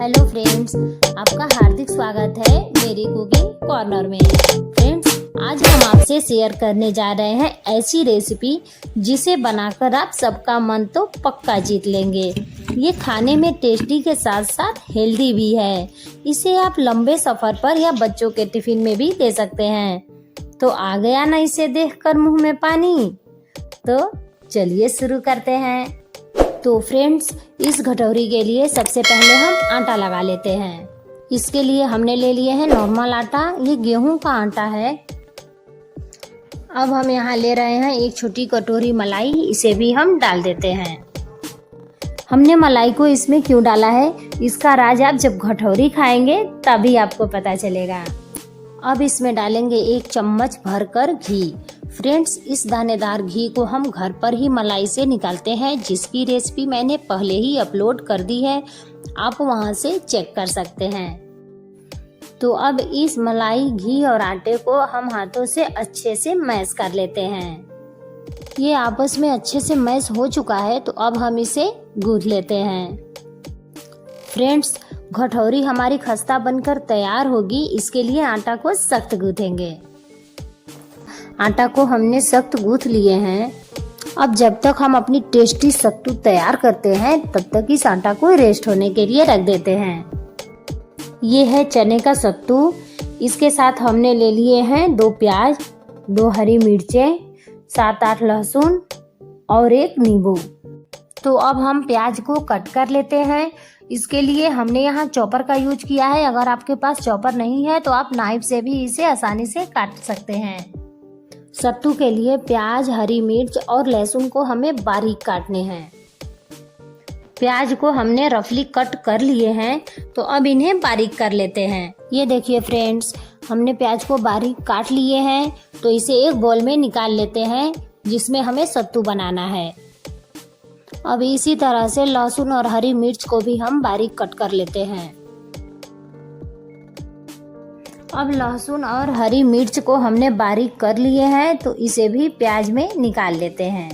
Hello friends, आपका हार्दिक स्वागत है मेरी कुकिंग कॉर्नर में। फ्रेंड्स, आज हम आपसे शेयर करने जा रहे हैं ऐसी रेसिपी जिसे बनाकर आप सबका मन तो पक्का जीत लेंगे। ये खाने में टेस्टी के साथ साथ हेल्दी भी है। इसे आप लंबे सफर पर या बच्चों के टिफिन में भी दे सकते हैं। तो आ गया ना इसे देखकर मुंह में पानी? तो चलिए शुरू करते हैं। तो फ्रेंड्स, इस कटोरी के लिए सबसे पहले हम आटा लगा लेते हैं। इसके लिए हमने ले लिए हैं नॉर्मल आटा, ये गेहूं का आटा है। अब हम यहाँ ले रहे हैं एक छोटी कटोरी मलाई, इसे भी हम डाल देते हैं। हमने मलाई को इसमें क्यों डाला है, इसका राज आप जब कटोरी खाएंगे तभी आपको पता चलेगा। अब इसमें डालेंगे 1 चम्मच भरकर घी। फ्रेंड्स, इस दानेदार घी को हम घर पर ही मलाई से निकालते हैं, जिसकी रेसिपी मैंने पहले ही अपलोड कर दी है, आप वहां से चेक कर सकते हैं। तो अब इस मलाई, घी और आटे को हम हाथों से अच्छे से मैश कर लेते हैं। ये आपस में अच्छे से मैश हो चुका है, तो अब हम इसे गूंथ लेते हैं। फ्रेंड्स, कटोरी हमारी खस्ता बनकर तैयार होगी, इसके लिए आटा को सख्त गूंथेंगे। आटा को हमने सख्त गूंथ लिए हैं। अब जब तक हम अपनी टेस्टी सत्तू तैयार करते हैं, तब तक इस आटा को रेस्ट होने के लिए रख देते हैं। ये है चने का सत्तू। इसके साथ हमने ले लिए हैं 2 प्याज, 2 हरी मिर्चें, 7-8 लहसुन और 1 नींबू। तो अब हम प्याज को कट कर लेते हैं। इसके लिए हमने यहाँ चॉपर का यूज किया है। अगर आपके पास चॉपर नहीं है तो आप नाइफ से भी इसे आसानी से काट सकते हैं। सत्तू के लिए प्याज, हरी मिर्च और लहसुन को हमें बारीक काटने हैं। प्याज को हमने रफली कट कर लिए हैं, तो अब इन्हें बारीक कर लेते हैं। ये देखिए फ्रेंड्स, हमने प्याज को बारीक काट लिए हैं, तो इसे एक बोल में निकाल लेते हैं जिसमें हमें सत्तू बनाना है। अब इसी तरह से लहसुन और हरी मिर्च को भी हम बारीक कट कर लेते हैं। अब लहसुन और हरी मिर्च को हमने बारीक कर लिए हैं, तो इसे भी प्याज में निकाल लेते हैं।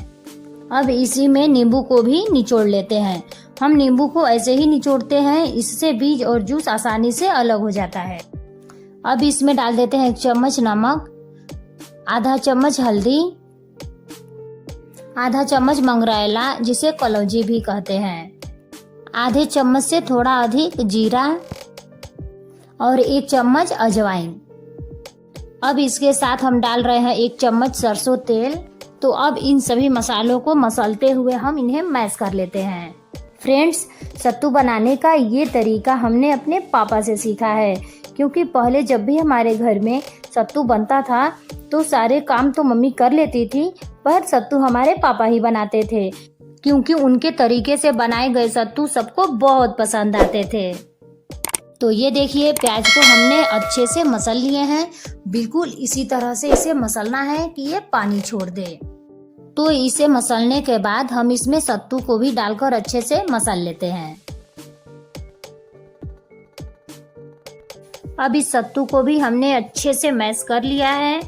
अब इसी में नींबू को भी निचोड़ लेते हैं। हम नींबू को ऐसे ही निचोड़ते हैं, इससे बीज और जूस आसानी से अलग हो जाता है। अब इसमें डाल देते हैं 1 चम्मच नमक, आधा चम्मच हल्दी, आधा चम्मच मंगरेला जिसे कलौंजी भी कहते हैं, आधे चम्मच से थोड़ा अधिक जीरा और 1 चम्मच अजवाइन। अब इसके साथ हम डाल रहे हैं 1 चम्मच सरसों तेल। तो अब इन सभी मसालों को मसलते हुए हम इन्हें मैश कर लेते हैं। फ्रेंड्स, सत्तू बनाने का ये तरीका हमने अपने पापा से सीखा है, क्योंकि पहले जब भी हमारे घर में सत्तू बनता था तो सारे काम तो मम्मी कर लेती थी, पर सत्तू हमारे पापा ही बनाते थे, क्योंकि उनके तरीके से बनाए गए सत्तू सबको बहुत पसंद आते थे। तो ये देखिए, प्याज को हमने अच्छे से मसल लिए हैं। बिल्कुल इसी तरह से इसे मसलना है कि ये पानी छोड़ दे। तो इसे मसलने के बाद हम इसमें सत्तू को भी डालकर अच्छे से मसल लेते हैं। अब इस सत्तू को भी हमने अच्छे से मैश कर लिया है।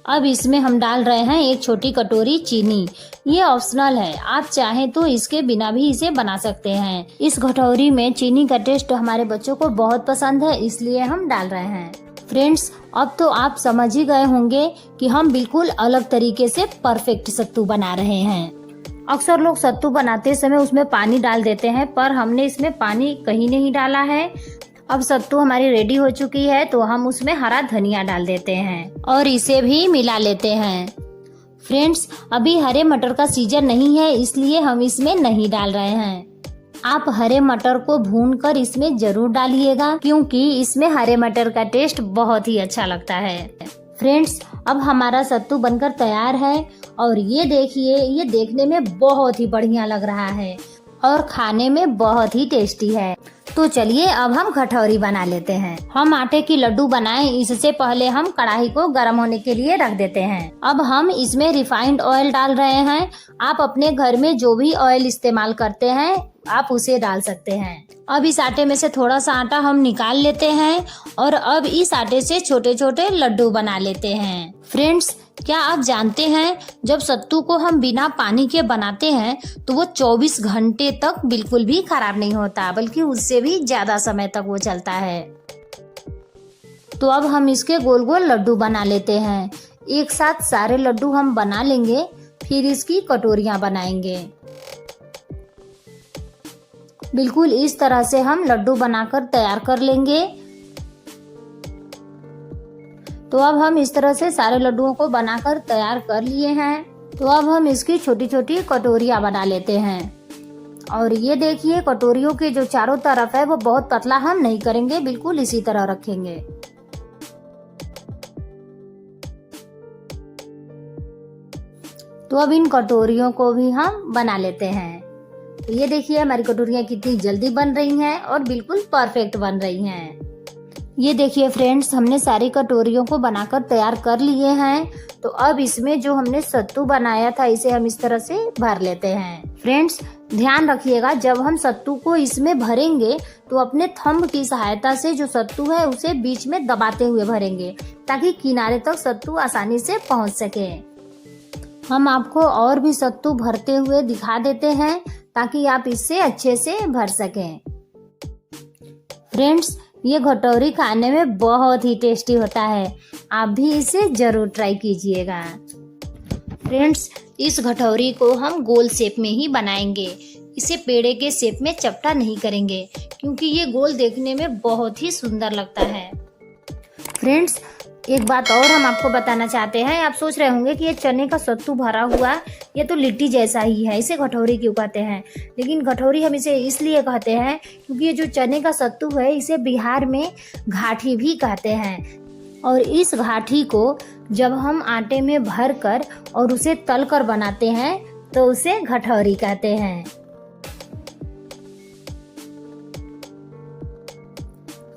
अब इसमें हम डाल रहे हैं 1 छोटी कटोरी चीनी। ये ऑप्शनल है, आप चाहें तो इसके बिना भी इसे बना सकते हैं। इस कटोरी में चीनी का टेस्ट हमारे बच्चों को बहुत पसंद है, इसलिए हम डाल रहे हैं। फ्रेंड्स, अब तो आप समझ ही गए होंगे कि हम बिल्कुल अलग तरीके से परफेक्ट सत्तू बना रहे हैं। अक्सर लोग सत्तू बनाते समय उसमें पानी डाल देते हैं, पर हमने इसमें पानी कहीं नहीं डाला है। अब सत्तू हमारी रेडी हो चुकी है, तो हम उसमें हरा धनिया डाल देते हैं और इसे भी मिला लेते हैं। फ्रेंड्स, अभी हरे मटर का सीजन नहीं है, इसलिए हम इसमें नहीं डाल रहे हैं। आप हरे मटर को भूनकर इसमें जरूर डालिएगा, क्योंकि इसमें हरे मटर का टेस्ट बहुत ही अच्छा लगता है। फ्रेंड्स, अब हमारा सत्तू बनकर तैयार है और ये देखिए, ये देखने में बहुत ही बढ़िया लग रहा है और खाने में बहुत ही टेस्टी है। तो चलिए अब हम कटोरी बना लेते हैं। हम आटे की लड्डू बनाएं, इससे पहले हम कढ़ाई को गर्म होने के लिए रख देते हैं। अब हम इसमें रिफाइंड ऑयल डाल रहे हैं। आप अपने घर में जो भी ऑयल इस्तेमाल करते हैं आप उसे डाल सकते हैं। अब इस आटे में से थोड़ा सा आटा हम निकाल लेते हैं और अब इस आटे से छोटे छोटे लड्डू बना लेते हैं। फ्रेंड्स, क्या आप जानते हैं जब सत्तू को हम बिना पानी के बनाते हैं तो वो 24 घंटे तक बिल्कुल भी खराब नहीं होता, बल्कि उससे भी ज्यादा समय तक वो चलता है। तो अब हम इसके गोल गोल लड्डू बना लेते हैं। एक साथ सारे लड्डू हम बना लेंगे, फिर इसकी कटोरियां बनाएंगे। बिल्कुल इस तरह से हम लड्डू बनाकर तैयार कर लेंगे। तो अब हम इस तरह से सारे लड्डुओं को बनाकर तैयार कर लिए हैं। तो अब हम इसकी छोटी छोटी कटोरियां बना लेते हैं। और ये देखिए, कटोरियों के जो चारों तरफ है वो बहुत पतला हम नहीं करेंगे, बिल्कुल इसी तरह रखेंगे। तो अब इन कटोरियों को भी हम बना लेते हैं। तो ये देखिए हमारी कटोरियाँ कितनी जल्दी बन रही हैं और बिल्कुल परफेक्ट बन रही हैं। ये देखिए फ्रेंड्स, हमने सारी कटोरियों को बनाकर तैयार कर लिए हैं। तो अब इसमें जो हमने सत्तू बनाया था इसे हम इस तरह से भर लेते हैं। फ्रेंड्स, ध्यान रखिएगा, जब हम सत्तू को इसमें भरेंगे तो अपने थंब की सहायता से जो सत्तू है उसे बीच में दबाते हुए भरेंगे, ताकि किनारे तक सत्तू आसानी से पहुंच सके। हम आपको और भी सत्तू भरते हुए दिखा देते हैं ताकि आप इससे अच्छे से भर सकें। फ्रेंड्स, ये कटोरी खाने में बहुत ही टेस्टी होता है, आप भी इसे जरूर ट्राई कीजिएगा। फ्रेंड्स, इस कटोरी को हम गोल शेप में ही बनाएंगे, इसे पेड़े के शेप में चपटा नहीं करेंगे, क्योंकि ये गोल देखने में बहुत ही सुंदर लगता है। फ्रेंड्स, एक बात और हम आपको बताना चाहते हैं। आप सोच रहे होंगे कि ये चने का सत्तू भरा हुआ, ये तो लिट्टी जैसा ही है, इसे कटोरी क्यों कहते हैं? लेकिन कटोरी हम इसे इसलिए कहते हैं क्योंकि ये जो चने का सत्तू है इसे बिहार में घाटी भी कहते हैं। और इस घाटी को जब हम आटे में भर कर और उसे तल कर बनाते हैं तो उसे कटोरी कहते हैं।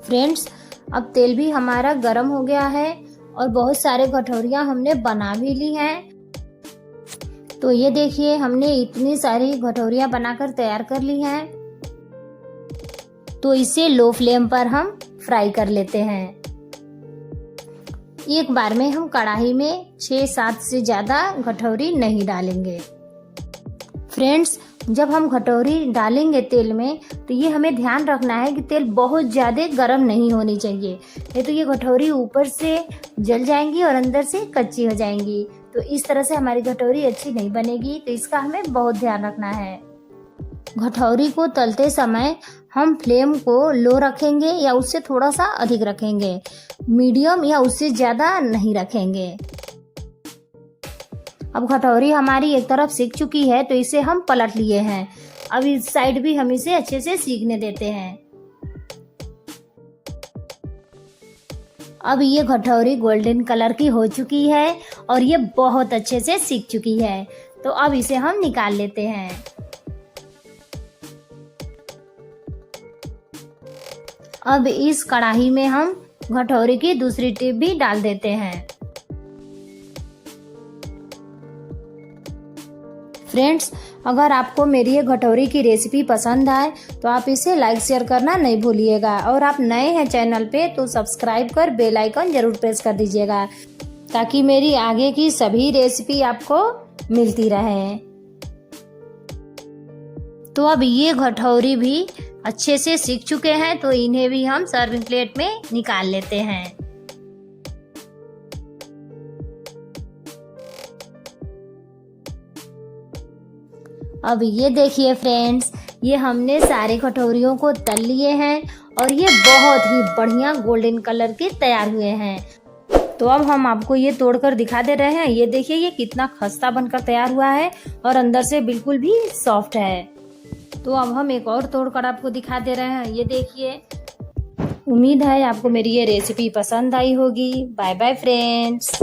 फ्रेंड्स, अब तेल भी हमारा गर्म हो गया है और बहुत सारे कटोरियां हमने बना भी ली हैं। तो ये देखिए, हमने इतनी सारी कटोरियां बनाकर तैयार कर ली हैं। तो इसे लो फ्लेम पर हम फ्राई कर लेते हैं। एक बार में हम कढ़ाई में 6-7 से ज्यादा कटोरी नहीं डालेंगे। फ्रेंड्स, जब हम कटोरी डालेंगे तेल में तो ये हमें ध्यान रखना है कि तेल बहुत ज़्यादा गर्म नहीं होनी चाहिए, नहीं तो ये कटोरी ऊपर से जल जाएंगी और अंदर से कच्ची हो जाएंगी। तो इस तरह से हमारी कटोरी अच्छी नहीं बनेगी, तो इसका हमें बहुत ध्यान रखना है। कटोरी को तलते समय हम फ्लेम को लो रखेंगे या उससे थोड़ा सा अधिक रखेंगे, मीडियम या उससे ज़्यादा नहीं रखेंगे। अब कटोरी हमारी एक तरफ सिक चुकी है तो इसे हम पलट लिए हैं। अब इस साइड भी हम इसे अच्छे से सीखने देते हैं। अब ये कटोरी गोल्डन कलर की हो चुकी है और ये बहुत अच्छे से सीख चुकी है। तो अब इसे हम निकाल लेते हैं। अब इस कढ़ाई में हम कटोरी की दूसरी टिप भी डाल देते हैं। फ्रेंड्स, अगर आपको मेरी ये कटोरी की रेसिपी पसंद आए तो आप इसे लाइक शेयर करना नहीं भूलिएगा, और आप नए हैं चैनल पे तो सब्सक्राइब कर बेल आइकन जरूर प्रेस कर दीजिएगा, ताकि मेरी आगे की सभी रेसिपी आपको मिलती रहे। तो अब ये कटोरी भी अच्छे से सीख चुके हैं, तो इन्हें भी हम सर्विंग प्लेट में निकाल लेते हैं। अब ये देखिए फ्रेंड्स, ये हमने सारे कटोरियों को तल लिए हैं और ये बहुत ही बढ़िया गोल्डन कलर के तैयार हुए हैं। तो अब हम आपको ये तोड़कर दिखा दे रहे हैं। ये देखिए ये कितना खस्ता बनकर तैयार हुआ है और अंदर से बिल्कुल भी सॉफ्ट है। तो अब हम एक और तोड़कर आपको दिखा दे रहे हैं। ये देखिए, उम्मीद है आपको मेरी ये रेसिपी पसंद आई होगी। Bye bye friends.